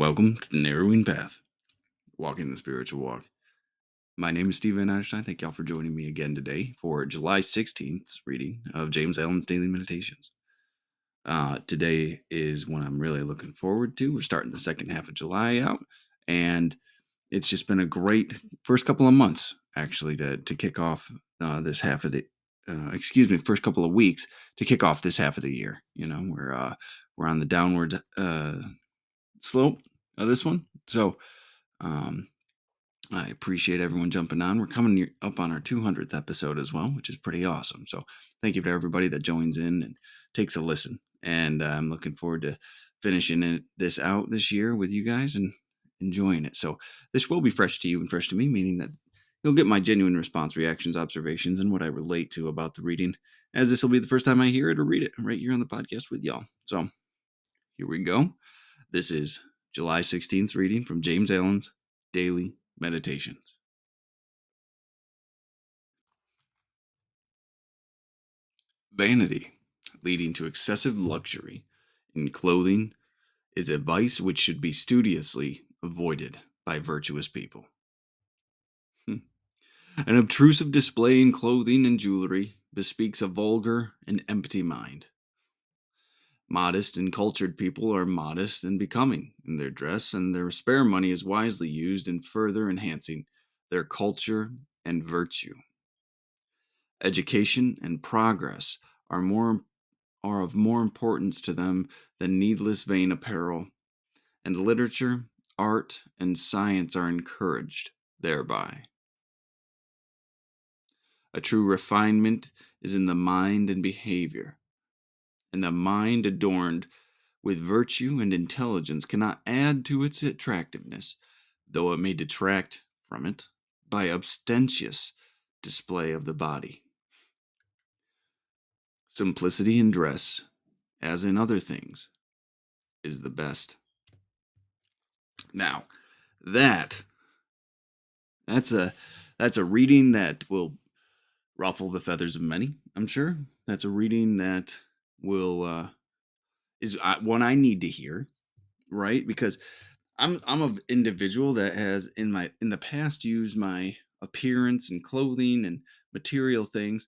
Welcome to the Narrowing Path, walking the spiritual walk. My name is Stephen Einstein. Thank y'all for joining me again today for July 16th reading of James Allen's Daily Meditations. Today is one I'm really looking forward to. We're starting the second half of July out, and it's just been a great first couple of months, actually, to kick off this half of the first couple of weeks to kick off this half of the year. We're on the downward slope of this one. So I appreciate everyone jumping on. We're coming up on our 200th episode as well, which is pretty awesome. So thank you to everybody that joins in and takes a listen. And I'm looking forward to finishing this out this year with you guys and enjoying it. So this will be fresh to you and fresh to me, meaning that you'll get my genuine response, reactions, observations, and what I relate to about the reading, as this will be the first time I hear it or read it right here on the podcast with y'all. So here we go. This is July 16th reading from James Allen's Daily Meditations. Vanity, leading to excessive luxury in clothing, is a vice which should be studiously avoided by virtuous people. An obtrusive display in clothing and jewelry bespeaks a vulgar and empty mind. Modest and cultured people are modest and becoming in their dress, and their spare money is wisely used in further enhancing their culture and virtue. Education and progress are of more importance to them than needless vain apparel, and literature, art, and science are encouraged thereby. A true refinement is in the mind and behavior, and the mind adorned with virtue and intelligence cannot add to its attractiveness, though it may detract from it by ostentatious display of the body. Simplicity in dress, as in other things, is the best. Now, that that's a reading that will ruffle the feathers of many, I'm sure. That's a reading that will is one I need to hear, right? Because I'm an individual that has in the past used my appearance and clothing and material things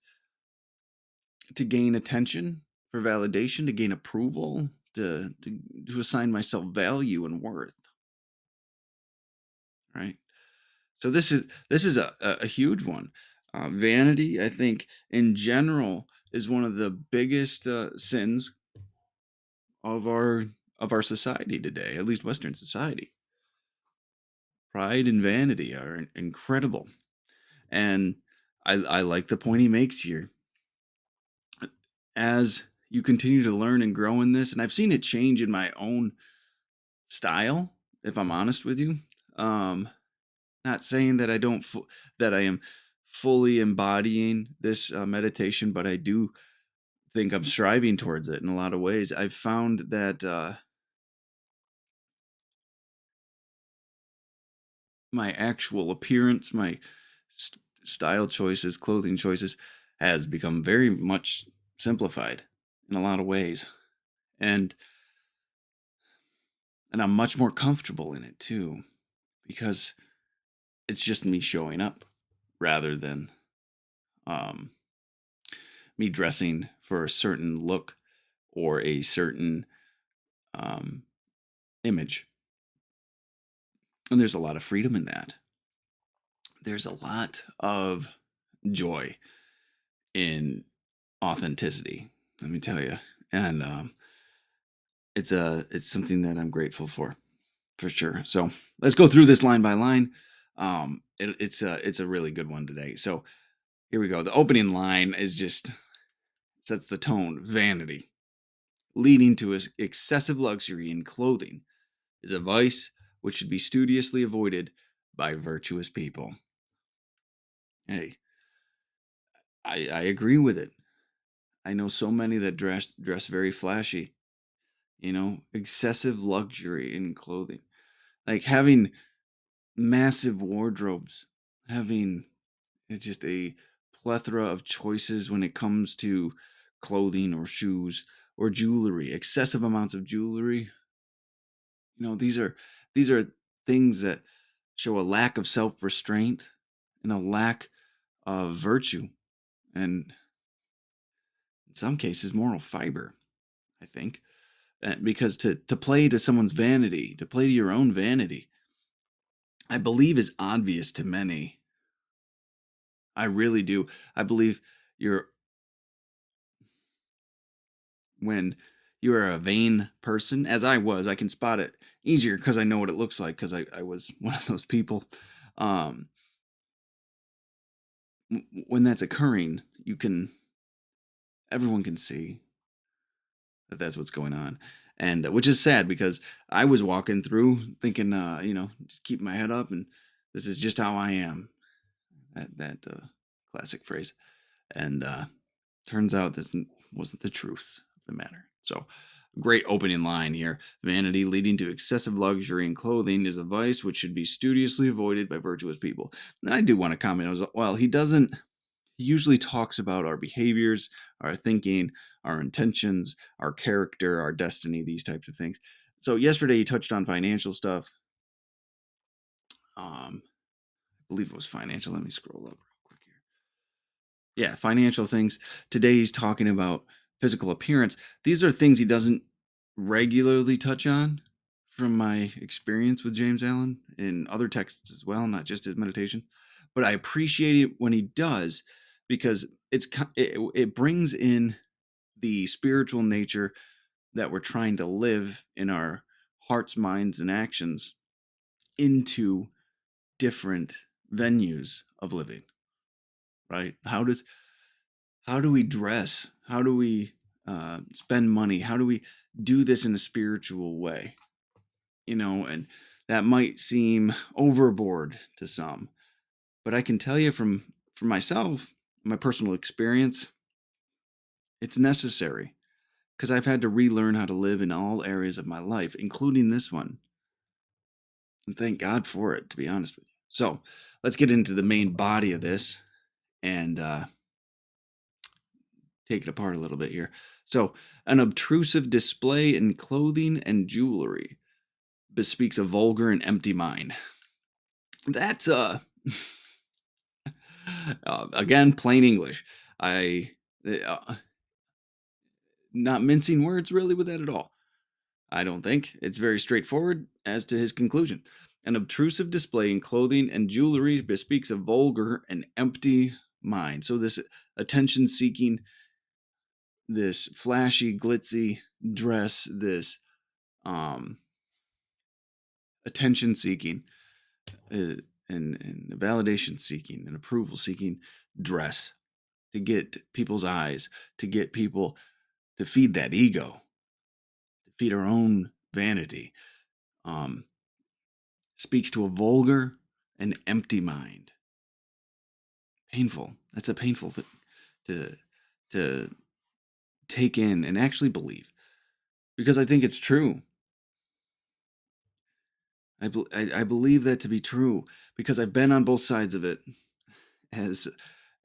to gain attention, for validation, to gain approval, to assign myself value and worth, right? So this is a huge one. Vanity, I think, in general, is one of the biggest sins of our society today, at least Western society. Pride and vanity are incredible, and I like the point he makes here. As you continue to learn and grow in this, and I've seen it change in my own style, if I'm honest with you. Um, Not saying that that I am fully embodying this meditation, but I do think I'm striving towards it in a lot of ways. I've found that my actual appearance, my style choices, clothing choices, has become very much simplified in a lot of ways, and I'm much more comfortable in it too, because it's just me showing up rather than um, me dressing for a certain look or a certain um, image. And there's a lot of freedom in that. There's a lot of joy in authenticity, let me tell you. And it's something that I'm grateful for sure. So let's go through this line by line. It's a really good one today. So here we go. The opening line is just sets the tone. Vanity, leading to excessive luxury in clothing, is a vice which should be studiously avoided by virtuous people. Hey, I agree with it. I know so many that dress very flashy, excessive luxury in clothing. Like having massive wardrobes, having just a plethora of choices when it comes to clothing or shoes or jewelry, excessive amounts of jewelry. These are These are things that show a lack of self-restraint and a lack of virtue, and in some cases, moral fiber, I think. Because to play to someone's vanity, to play to your own vanity, I believe is obvious to many. I really do. I believe you're when you're a vain person, as I was, I can spot it easier because I know what it looks like because I was one of those people. Um, when that's occurring, everyone can see that that's what's going on, and which is sad because I was walking through thinking, just keep my head up, and this is just how I am. That classic phrase, and turns out this wasn't the truth of the matter. So, great opening line here. Vanity leading to excessive luxury in clothing is a vice which should be studiously avoided by virtuous people. And I do want to comment as well. He usually talks about our behaviors, our thinking, our intentions, our character, our destiny, these types of things. So, yesterday he touched on financial stuff. I believe it was financial. Let me scroll up real quick here. Yeah, financial things. Today he's talking about physical appearance. These are things he doesn't regularly touch on from my experience with James Allen in other texts as well, not just his meditation. But I appreciate it when he does because it brings in the spiritual nature that we're trying to live in our hearts, minds, and actions into different venues of living, right? How do we dress? How do we spend money? How do we do this in a spiritual way? And that might seem overboard to some, but I can tell you from myself, my personal experience, it's necessary because I've had to relearn how to live in all areas of my life, including this one. And thank God for it, to be honest with you. So let's get into the main body of this and take it apart a little bit here. So, an obtrusive display in clothing and jewelry bespeaks a vulgar and empty mind. That's again plain English. I uh, not mincing words really with that at all. I don't think it's very straightforward as to his conclusion. An obtrusive display in clothing and jewelry bespeaks a vulgar and empty mind. So this attention seeking, this flashy, glitzy dress, this um, attention seeking, uh, and validation seeking and approval seeking dress to get people's eyes, to get people to feed that ego, to feed our own vanity, um, speaks to a vulgar and empty mind. Painful. That's a painful thing to to take in and actually believe because I think it's true. I believe that to be true because I've been on both sides of it as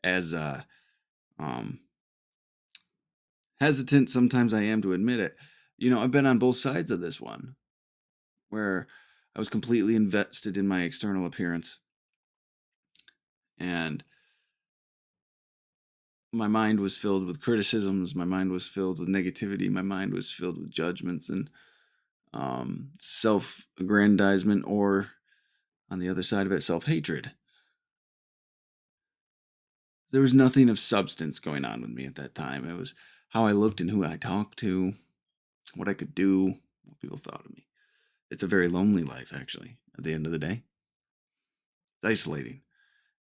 as um hesitant sometimes I am to admit it. I've been on both sides of this one where I was completely invested in my external appearance and my mind was filled with criticisms, my mind was filled with negativity, my mind was filled with judgments and self-aggrandizement, or on the other side of it, self-hatred. There was nothing of substance going on with me at that time. It was how I looked and who I talked to, what I could do, what people thought of me. It's a very lonely life, actually, at the end of the day. It's isolating.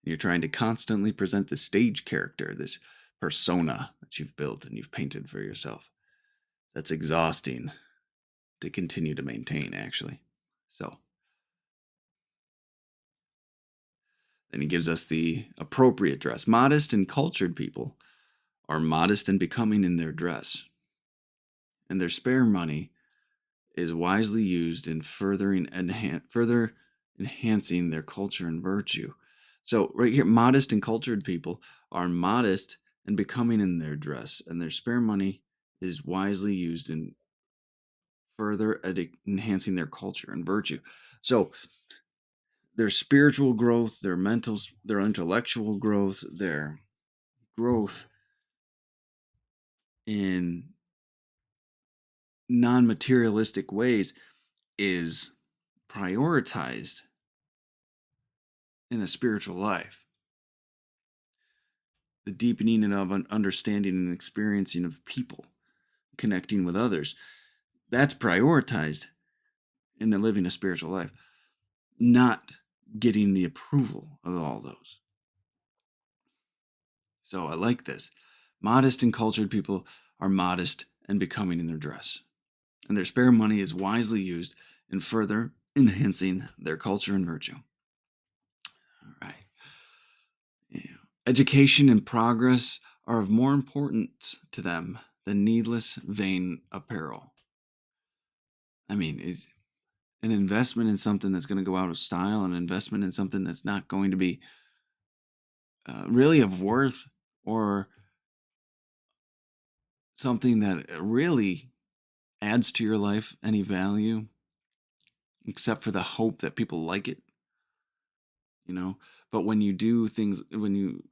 You're trying to constantly present this stage character, this persona that you've built and you've painted for yourself. That's exhausting to continue to maintain, actually. So, then he gives us the appropriate dress. Modest and cultured people are modest and becoming in their dress, and their spare money is wisely used in further enhancing their culture and virtue. So right here, modest and cultured people are modest and becoming in their dress, and their spare money is wisely used in enhancing their culture and virtue. So their spiritual growth, their intellectual growth, their growth in non-materialistic ways is prioritized in the spiritual life. The deepening of an understanding and experiencing of people, connecting with others, that's prioritized in the living a spiritual life, not getting the approval of all those. So I like this. Modest and cultured people are modest and becoming in their dress, and their spare money is wisely used in further enhancing their culture and virtue. All right. Yeah. Education and progress are of more importance to them than needless, vain apparel. I mean, is an investment in something that's going to go out of style, an investment in something that's not going to be really of worth, or something that really adds to your life any value, except for the hope that people like it, you know? But when you do things, when you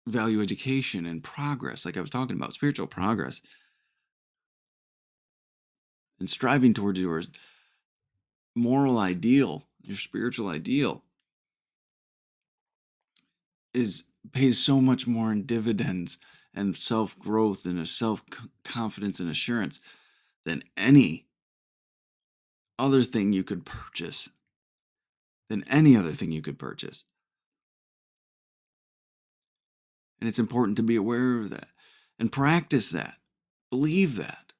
value education and progress, like I was talking about, spiritual progress, and striving towards your moral ideal, your spiritual ideal, is pays so much more in dividends and self growth and a self confidence and assurance than any other thing you could purchase. Than any other thing you could purchase. And it's important to be aware of that and practice that. Believe that.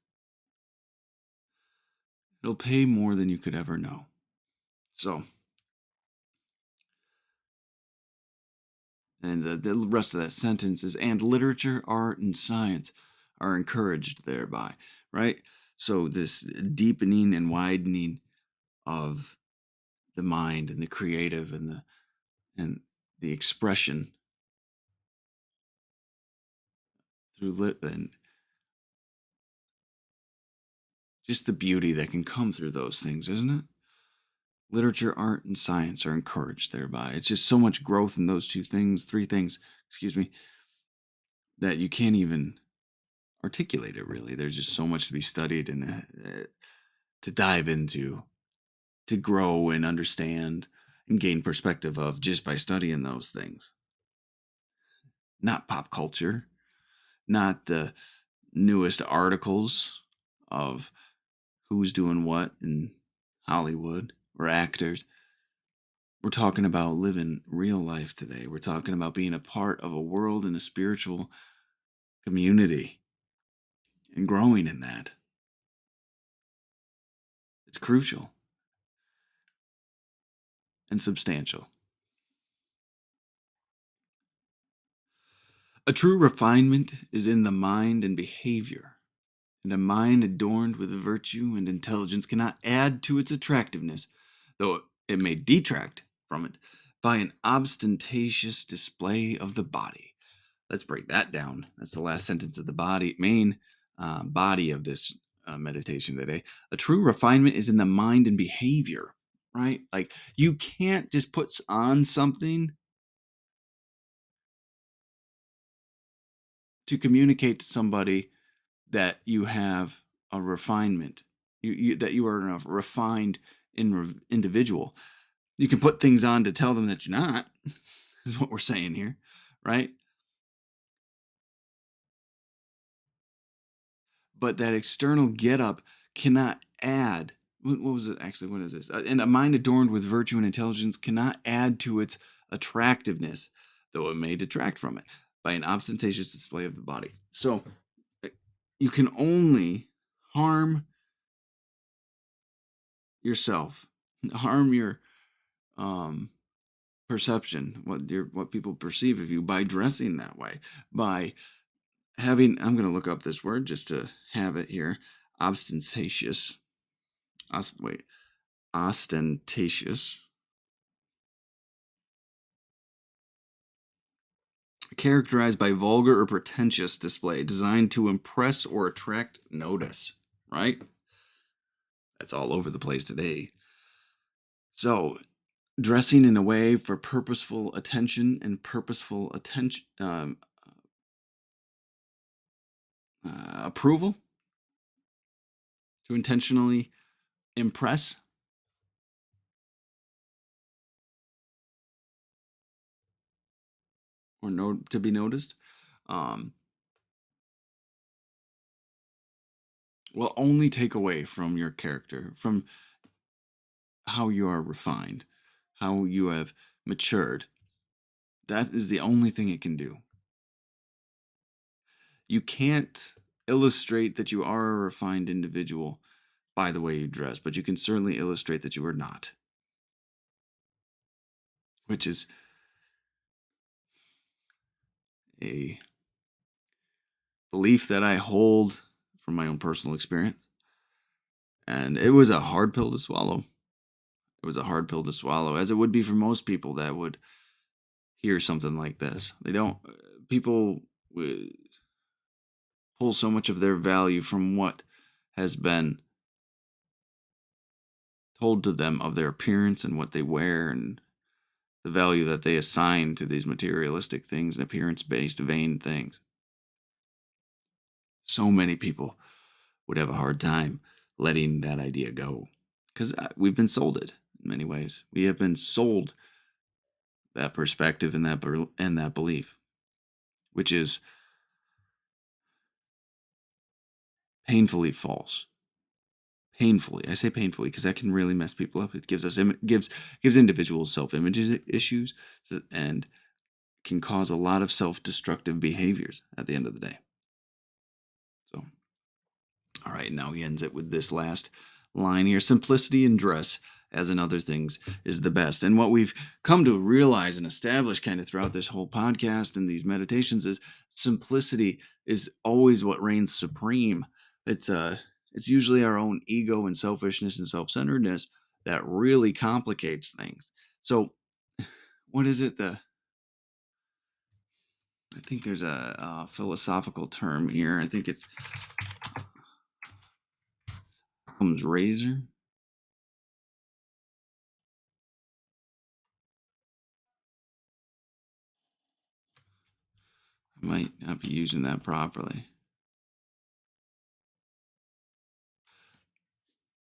It'll pay more than you could ever know. So, and the rest of that sentence is, and literature, art, and science are encouraged thereby, right? So, this deepening and widening of the mind and the creative and the expression through lit and just the beauty that can come through those things, isn't it? Literature, art, and science are encouraged thereby. It's just so much growth in those three things, excuse me, that you can't even articulate it really. There's just so much to be studied and to dive into, to grow and understand and gain perspective of just by studying those things. Not pop culture, not the newest articles of who's doing what in Hollywood or actors. We're talking about living real life today. We're talking about being a part of a world and a spiritual community and growing in that. It's crucial and substantial. A true refinement is in the mind and behavior, and a mind adorned with virtue and intelligence cannot add to its attractiveness, though it may detract from it, by an ostentatious display of the body. Let's break that down. That's the last sentence of the main body of this meditation today. A true refinement is in the mind and behavior, right? Like you can't just put on something to communicate to somebody that you have a refinement, that you are a refined individual. You can put things on to tell them that you're not, is what we're saying here, right? But that external get up cannot add. What was it actually? What is this? And a mind adorned with virtue and intelligence cannot add to its attractiveness, though it may detract from it by an ostentatious display of the body. So you can only harm yourself, harm your um, perception, what people perceive of you by dressing that way, by having. I'm going to look up this word just to have it here. Ostentatious. Wait, ostentatious. Characterized by vulgar or pretentious display, designed to impress or attract notice. Right? That's all over the place today. So, dressing in a way for purposeful attention and purposeful approval, to intentionally impress or to be noticed, um, will only take away from your character, from how you are refined, how you have matured. That is the only thing it can do. You can't illustrate that you are a refined individual by the way you dress, but you can certainly illustrate that you are not, which is a belief that I hold from my own personal experience. And it was a hard pill to swallow. It was a hard pill to swallow, as it would be for most people that would hear something like this. They don't, people pull so much of their value from what has been told to them of their appearance and what they wear and the value that they assign to these materialistic things and appearance based, vain things. So many people would have a hard time letting that idea go because we've been sold it in many ways. We have been sold that perspective and that belief, which is painfully false. Painfully, I say painfully because that can really mess people up. It gives us gives individuals self-image issues and can cause a lot of self-destructive behaviors at the end of the day. So, all right, now he ends it with this last line here: simplicity in dress, as in other things, is the best. And what we've come to realize and establish kind of throughout this whole podcast and these meditations is simplicity is always what reigns supreme. It's usually our own ego and selfishness and self-centeredness that really complicates things. So, what is it? I think there's a philosophical term here. I think it's Occam's razor. I might not be using that properly.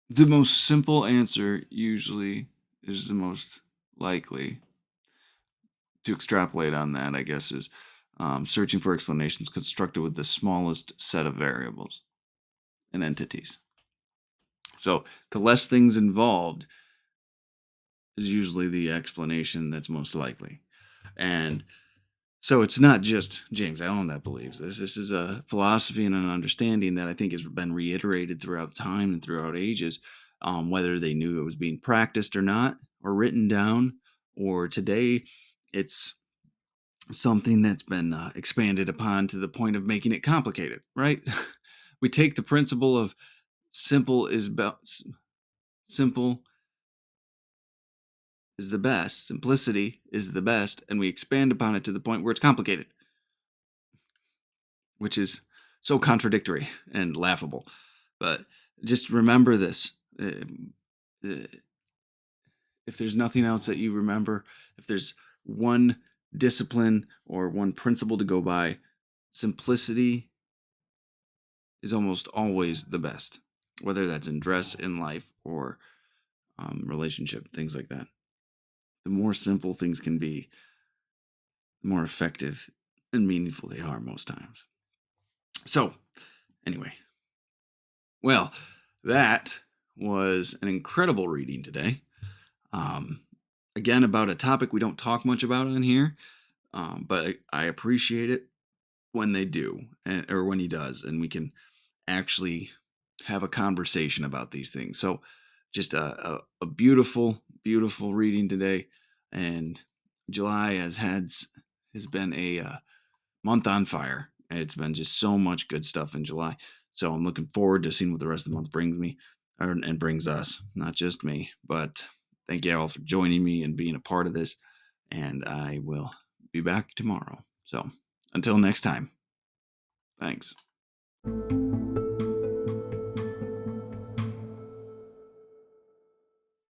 The most simple answer usually is the most likely. To extrapolate on that, I guess, is searching for explanations constructed with the smallest set of variables and entities. So, the less things involved is usually the explanation that's most likely. And so it's not just James Allen that believes this. This is a philosophy and an understanding that I think has been reiterated throughout time and throughout ages, whether they knew it was being practiced or not, or written down, or today it's something that's been expanded upon to the point of making it complicated, right? We take the principle of simple is simple is the best, simplicity is the best, and we expand upon it to the point where it's complicated, which is so contradictory and laughable. But just remember this. Uh, if there's nothing else that you remember, if there's one discipline or one principle to go by, simplicity is almost always the best, whether that's in dress, in life, or relationship, things like that. The more simple things can be, the more effective and meaningful they are most times. So, anyway, well, that was an incredible reading today. Um, again, about a topic we don't talk much about on here, but I appreciate it when they do, or when he does, and we can actually have a conversation about these things. So, just a beautiful, beautiful reading today, and July has been a month on fire. It's been just so much good stuff in July. So I'm looking forward to seeing what the rest of the month brings me and brings us, not just me. But thank you all for joining me and being a part of this. And I will be back tomorrow. So until next time, thanks.